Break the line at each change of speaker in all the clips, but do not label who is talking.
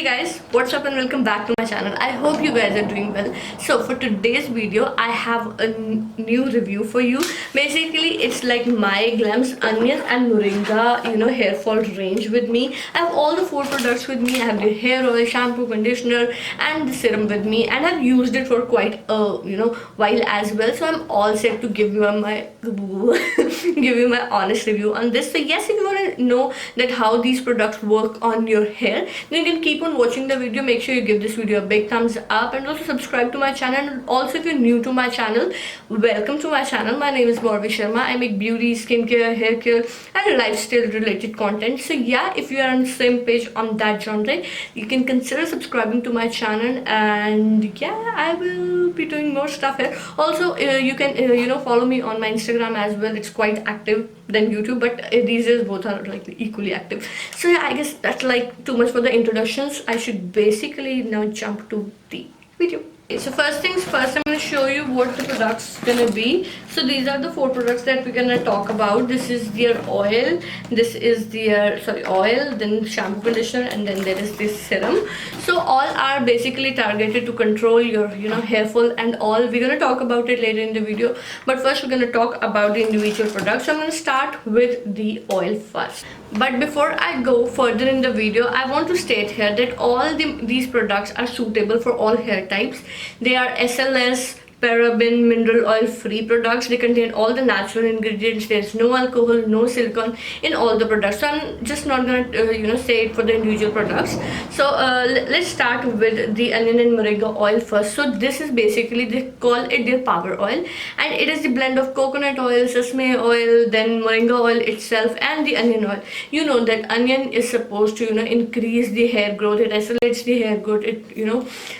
Guys, what's up and welcome back to my channel. I hope you guys are doing well. So for today's video I have a new review for you. Basically it's like my Glam's onion and moringa hair fall range with me. I have all the 4 products with me. I have the hair oil, shampoo, conditioner and the serum with me, and I've used it for quite a while as well, so I'm all set to give you my give you my honest review on this. So yes, if you want to know that how these products work on your hair, then you can keep on watching the video. Make sure you give this video a big thumbs up and also subscribe to my channel. And also, if you're new to my channel, welcome to my channel. My name is Morvi Sharma. I make beauty, skincare, hair care and lifestyle related content. So yeah, if you are on the same page on that genre, you can consider subscribing to my channel, and yeah, I will be doing more stuff here. Also you can follow me on my Instagram as well. It's quite active than YouTube, but these days both are like equally active. So yeah, I guess that's like too much for the introductions. I should basically now jump to the video. Okay, so first things first, I'm going to show you what the products gonna be. So these are the 4 products that we're gonna talk about. This is their oil, this is their oil, then shampoo, conditioner, and then there is this serum. So all are basically targeted to control your hair fall and all. We're gonna talk about it later in the video, but first we're gonna talk about the individual products. So I'm gonna start with the oil first. But before I go further in the video, I want to state here that all these products are suitable for all hair types. They are SLS, paraben, mineral oil free products. They contain all the natural ingredients. There's no alcohol, no silicone in all the products. So I'm just not gonna say it for the individual products. So let's start with the onion and moringa oil first. So this is basically, they call it their power oil, and it is the blend of coconut oil, sesame oil, then moringa oil itself, and the onion oil. You know that onion is supposed to increase the hair growth. It accelerates the hair growth. It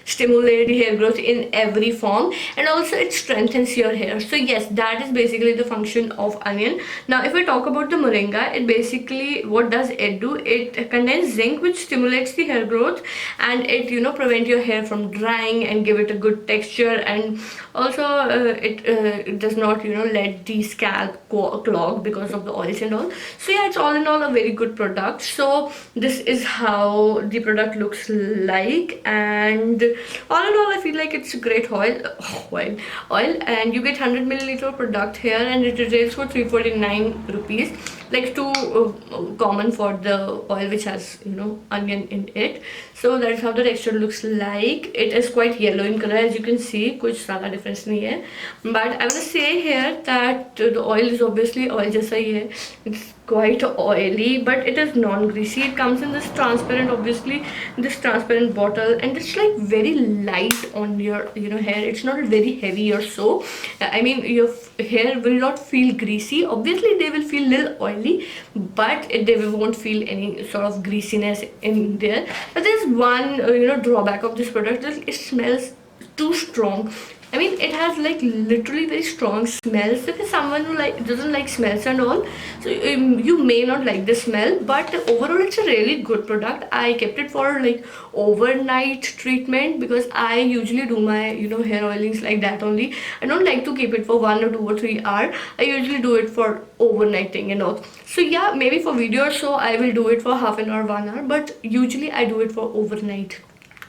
stimulates the hair growth in every form, and also it strengthens your hair. So yes, that is basically the function of onion. Now if I talk about the moringa, it basically, what does it do? It contains zinc, which stimulates the hair growth, and it prevent your hair from drying and give it a good texture, and also it does not let the scalp clog because of the oils and all. So yeah, it's all in all a very good product. So this is how the product looks like, and all in all I feel like it's a great oil, and you get 100 milliliter product here, and it retails for 349 rupees, like too common for the oil which has onion in it. So that's how the texture looks like. It is quite yellow in color, as you can see. कुछ ज़्यादा difference नहीं है, but I want to say here that the oil is obviously oil जैसा ही है. It's quite oily, but it is non-greasy. It comes in this transparent, obviously this transparent bottle, and it's like very light on your hair. It's not very heavy or so. I mean, your hair will not feel greasy. Obviously they will feel little oily, but they won't feel any sort of greasiness in there. But there's one drawback of this product, that it smells too strong. I mean, it has like literally very strong smells. If you're someone who doesn't like smells and all, so you may not like the smell, but overall it's a really good product. I kept it for like overnight treatment, because I usually do my hair oilings like that only. I don't like to keep it for 1 or 2 or 3 hours. I usually do it for overnighting and all. So yeah, maybe for video or so I will do it for half an hour, 1 hour, but usually I do it for overnight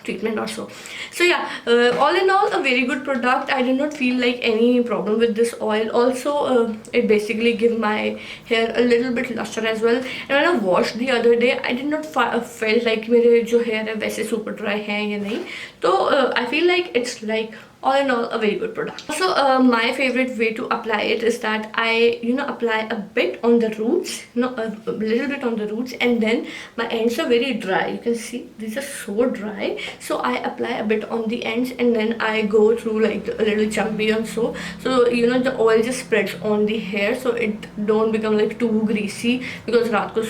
treatment or so. So yeah, all in all a very good product. I did not feel like any problem with this oil. Also it basically give my hair a little bit luster as well, and when I washed the other day, I did not felt like मेरे जो hair है वैसे super dry है या नहीं. तो I feel like it's like all in all a very good product. Also my favorite way to apply it is that I apply a bit on the roots, a little bit on the roots, and then my ends are very dry. You can see these are so dry, so I apply a bit on the ends, and then I go through like a little chubby and so the oil just spreads on the hair, so it don't become like too greasy, because रात को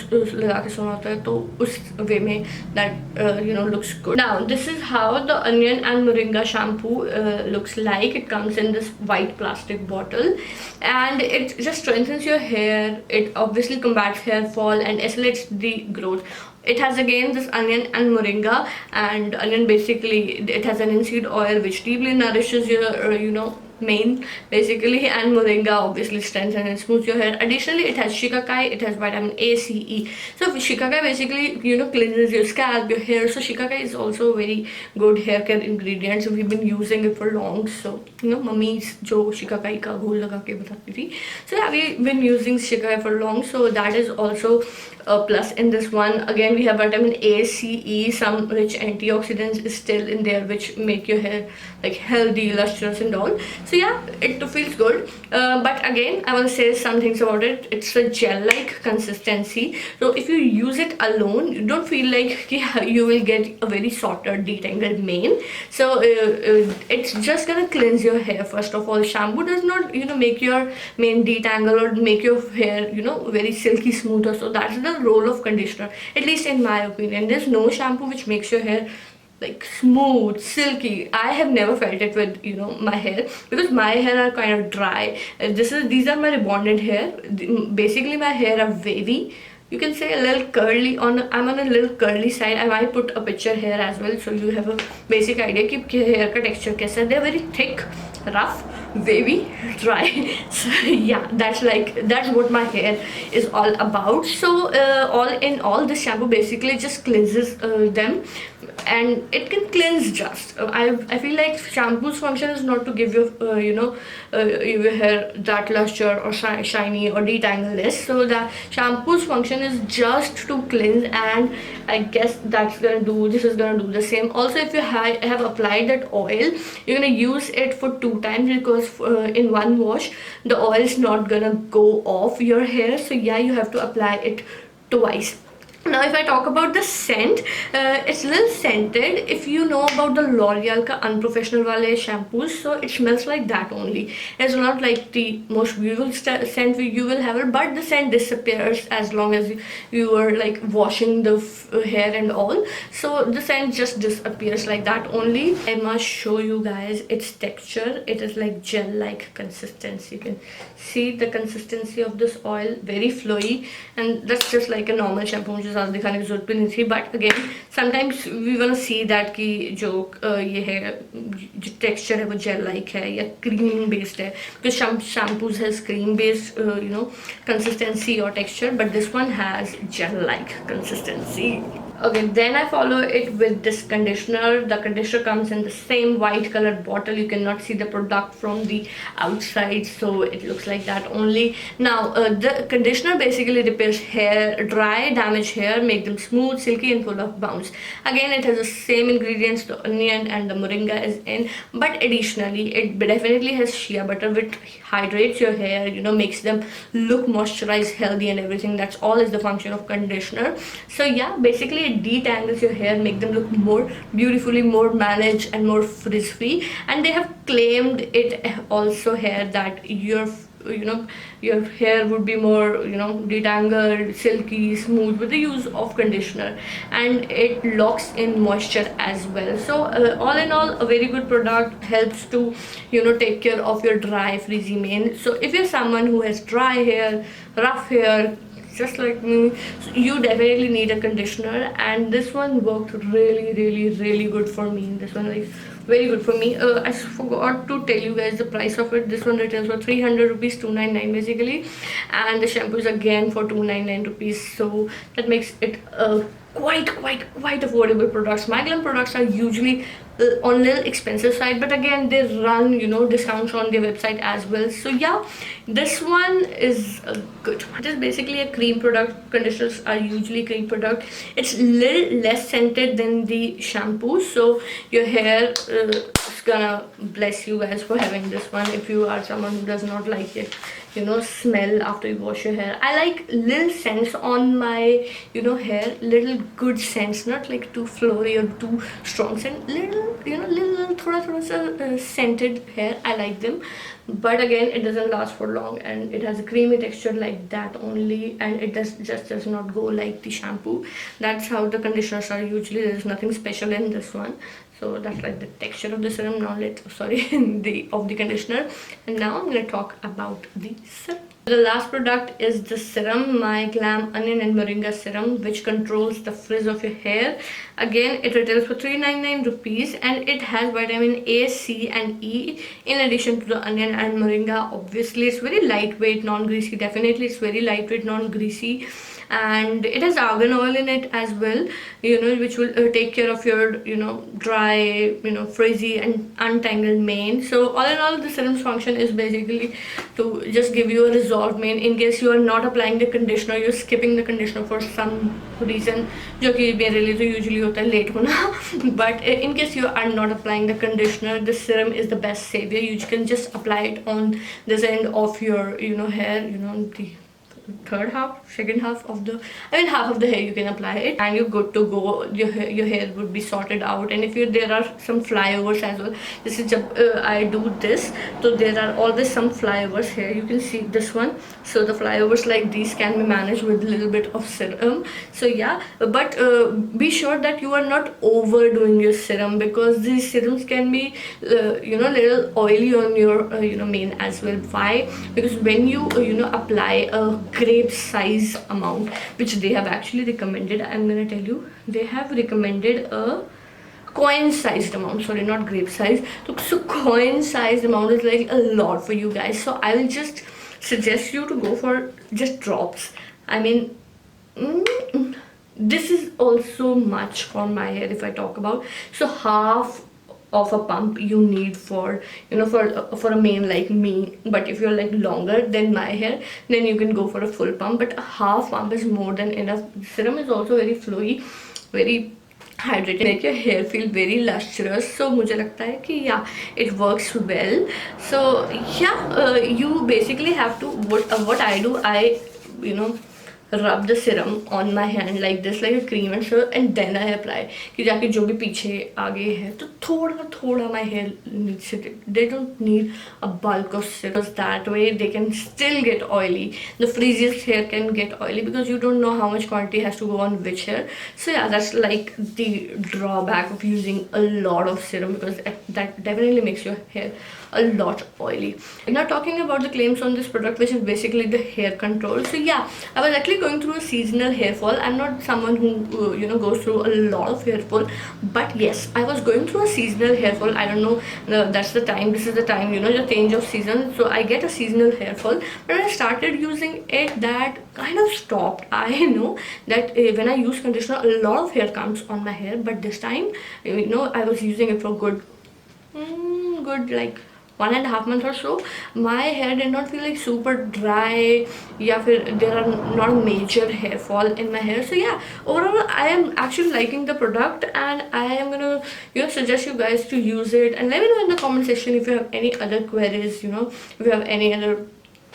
लगा के सोना होता है, तो उस way में that looks good. Now this is how the onion and moringa shampoo looks like. It comes in this white plastic bottle, and it just strengthens your hair. It obviously combats hair fall and accelerates the growth. It has again this onion and moringa, and onion basically it has an anion seed oil which deeply nourishes your main basically, and moringa obviously strengthens and smooths your hair. Additionally, it has shikakai, it has vitamin A, C, E. So shikakai basically, you know, cleanses your scalp, your hair. So shikakai is also a very good hair care ingredient. So we've been using it for long. So you know, mummies jo shikakai ka ghol laga ke batati thi. So yeah, we've been using shikakai for long. So that is also a plus in this one. Again, we have vitamin A, C, E, some rich antioxidants is still in there which make your hair like healthy, lustrous and all. So yeah, it feels good. But again, I want to say some things about it. It's a gel-like consistency. So if you use it alone, you don't feel like you will get a very sorted, detangled mane. So it's just gonna cleanse your hair. First of all, shampoo does not, you know, make your mane detangle or make your hair, you know, very silky smooth. So that's the role of conditioner, at least in my opinion. There's no shampoo which makes your hair like smooth, silky. I have never felt it with, you know, my hair, because my hair are kind of dry. These are my rebonded hair. Basically my hair are wavy, you can say a little curly. I'm on a little curly side. I might put a picture here as well so you have a basic idea ki hair ka texture kaisa hai. They're very thick, rough, wavy, dry. So yeah, that's what my hair is all about. So all in all, this shampoo basically just cleanses them, and it can cleanse just. I feel like shampoo's function is not to give you your hair that luster or shiny or detangle this. So the shampoo's function is just to cleanse, and I guess this is gonna do the same. Also, if you have applied that oil, you're gonna use it for 2 times, because in one wash the oil is not gonna go off your hair. So yeah, you have to apply it twice. Now if I talk about the scent, it's a little scented. If you know about the L'Oreal ka unprofessional wale shampoos, so it smells like that only. It's not like the most beautiful scent you will have it, but the scent disappears as long as you are like washing the hair and all. So the scent just disappears like that only. I must show you guys its texture. It is like gel like consistency. You can see the consistency of this oil, very flowy, and that's just like a normal shampoo, which is ज़्यादा दिखाने की जरूरत भी नहीं थी. But again sometimes we want to see that कि जो ये है जो टेक्सचर है वो जेल लाइक है या क्रीम बेस्ड है, because shampoos has cream based consistency or texture, but this one has gel like consistency. Okay, then I follow it with this conditioner. The conditioner comes in the same white colored bottle. You cannot see the product from the outside, so it looks like that only. Now the conditioner basically repairs hair, dry damaged hair, make them smooth, silky and full of bounce. Again, it has the same ingredients the onion and the moringa is in, but additionally it definitely has shea butter, which hydrates your hair, makes them look moisturized, healthy and everything. That's all is the function of conditioner. So yeah, basically it detangles your hair, make them look more beautifully, more managed and more frizz free. And they have claimed it also here that your hair would be more detangled, silky, smooth with the use of conditioner, and it locks in moisture as well. So all in all, a very good product, helps to take care of your dry frizzy mane. So if you're someone who has dry hair, rough hair, just like me, so you definitely need a conditioner, and this one worked really really really good for me. This one is very good for me. I forgot to tell you guys the price of it. This one retails for 300 rupees, 299 basically, and the shampoo is again for 299 rupees. So that makes it quite affordable products. My Glam products are usually on little expensive side, but again they run discounts on their website as well. So yeah, this one is good. It is basically a cream product. Conditioners are usually cream product. It's little less scented than the shampoo, so your hair is gonna bless you guys for having this one. If you are someone who does not like it smell after you wash your hair, I like little scents on my hair, little good scents, not like too flowy or too strong scent. Little thoda sa scented hair, I like them. But again, it doesn't last for long, and it has a creamy texture like that only, and it does not go like the shampoo. That's how the conditioners are usually. There's nothing special in this one. So that's like the texture of the serum. Now of the conditioner. And now I'm going to talk about the serum. The last product is the serum, My Glam Onion and Moringa Serum, which controls the frizz of your hair. Again, it retails for 399 rupees and it has vitamin A, C and E in addition to the onion and moringa. Obviously, it's very lightweight, non-greasy. Definitely, it's very lightweight, non-greasy. And it has argan oil in it as well, which will take care of your dry, frizzy and untangled mane. So all in all, the serum's function is basically to just give you a resolved mane in case you are not applying the conditioner, you're skipping the conditioner for some reason, जो कि मेरे लिए तो usually होता है late होना. But in case you are not applying the conditioner, the serum is the best savior. You can just apply it on this end of your hair, the third half, second half of the, half of the hair you can apply it and you're good to go. Your hair would be sorted out. And if there are some flyovers as well, this is I do this, so there are always some flyovers here. You can see this one. So the flyovers like these can be managed with a little bit of serum. So yeah, but be sure that you are not overdoing your serum, because these serums can be little oily on your mane as well. Why? Because when you apply a grape size amount, which they have actually recommended, I'm gonna tell you, they have recommended a coin sized amount, sorry, not grape size. So coin sized amount is like a lot for you guys, so I will just suggest you to go for just drops. This is also much for my hair if I talk about. So half of a pump you need for for a mane like me, but if you're like longer than my hair, then you can go for a full pump, but a half pump is more than enough. Serum is also very flowy, very hydrated, make your hair feel very lustrous. So मुझे लगता है कि yeah, it works well. So yeah, you basically have to, what I do, I rub the serum on my hand like this, like a cream, and then I apply कि जाके जो भी पीछे आगे है तो थोड़ा my hair needs it. They don't need a bulk of serum, because that way they can still get oily. The frizziest hair can get oily because you don't know how much quantity has to go on which hair. So yeah, that's like the drawback of using a lot of serum, because that definitely makes your hair a lot oily. Now talking about the claims on this product, which is basically the hair control. So yeah, I was actually going through a seasonal hair fall. I'm not someone who goes through a lot of hair fall, but yes, I was going through a seasonal hair fall. I don't know, that's the time, this is the time, the change of season, so I get a seasonal hair fall. When I started using it, that kind of stopped. I know that when I use conditioner, a lot of hair comes on my hair, but this time I was using it for good like 1.5 months or so. My hair did not feel like super dry, there are not major hair fall in my hair. So yeah, overall I am actually liking the product, and I am gonna suggest you guys to use it. And let me know in the comment section if you have any other queries, if you have any other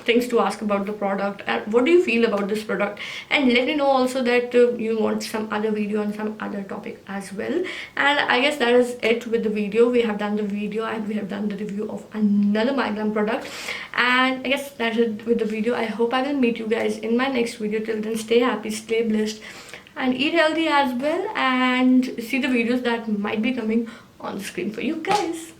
things to ask about the product, and what do you feel about this product. And let me know also that you want some other video on some other topic as well. And I guess that is it with the video. We have done the video and we have done the review of another My Glam product, and I guess that's it with the video. I hope I will meet you guys in my next video. Till then, stay happy, stay blessed, and eat healthy as well, and see the videos that might be coming on the screen for you guys.